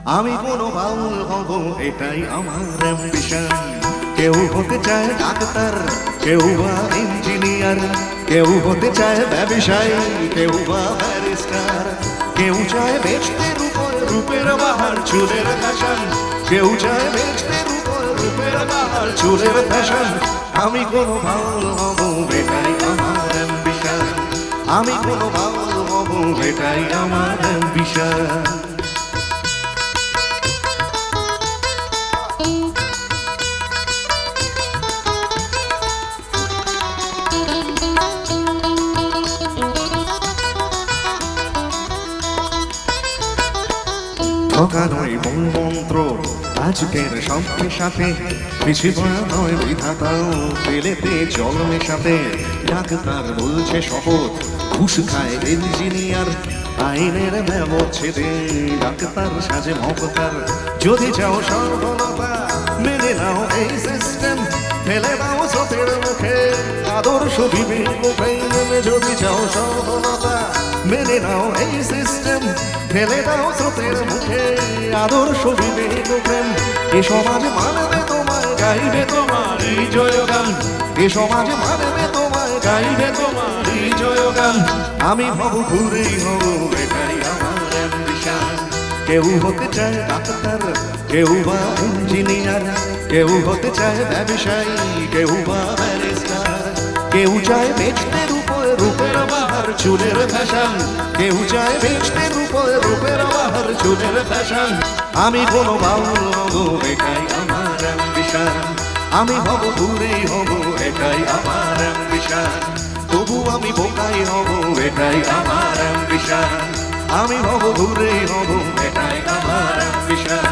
আমি কোনো বাউল হব এটাই আমার অ্যাম্বিশন। কেউ হতে চায় ডাক্তার, কেউ বা ইঞ্জিনিয়ার, কেউ হতে চায় ব্যবসায়ী, কেউ বা ব্যারিস্টার, কেউ চায় বেচতে রূপের বাহার চুলের ফ্যাশন, কেউ চায় বেচতে রূপের বাহার চুলের ফ্যাশন। আমি কোনো বাউল হব এটাই আমার অ্যাম্বিশন। আমি কোনো বাউল হব এটাই আমার অ্যাম্বিশন। ঠকানোই মূল মন্ত্র আজকের সঙ্গের সাথে, পিছিয়ে নয় বিধাতাও পেলেতে জল মেশাতে। ডাক্তার বলছে শপথ, ঘুষ খায় ইঞ্জিনিয়ার, আইনের ব্যবচ্ছেদে ডাক্তার সাজে মমতার। যদি চাও সর্বনতা মেনে নাও এই সিস্টেম, ফেলে দাও সতের মুখে আদর্শ বিবেক প্রেম। যদি চাও সর্বনতা মেনে নাও এই সিস্টেম, ফেলে দাও স্রোতের মুখে আদর্শ বিবেক প্রেম। এ সমাজ মানবে তোমায়, গাইবে তোমার এই জয়গান। এ সমাজ মানবে তোমায়, গাইবে তোমার এই জয়গান। আমি হব ঘুরেই হব এটাই আমার অ্যাম্বিশন। কেউ হতে চায় ডাক্তার, কেউ বা ইঞ্জিনিয়ার, কেউ হতে চায় ব্যবসায়ী, কেউ বা ব্যারিস্টার, কেউ চায় বেচতে রূপের বাহার চুলের ফ্যাশন, কেউ চায় বেচতে রূপের বাহার চুলের ফ্যাশন। আমি কোনো বাউল হব এটাই আমার অ্যাম্বিশন। আমি হব ঘুরেই হব এটাই আমার অ্যাম্বিশন। তবু আমি বোকাই হব এটাই আমার অ্যাম্বিশন। আমি হব ঘুরেই হব এটাই আমার অ্যাম্বিশন।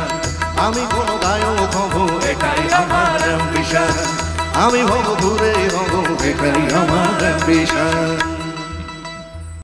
আমি কোনো গায়ক হব এটাই আমার অ্যাম্বিশন। আমি হব ঘুরেই হব এটাই আমার অ্যাম্বিশন।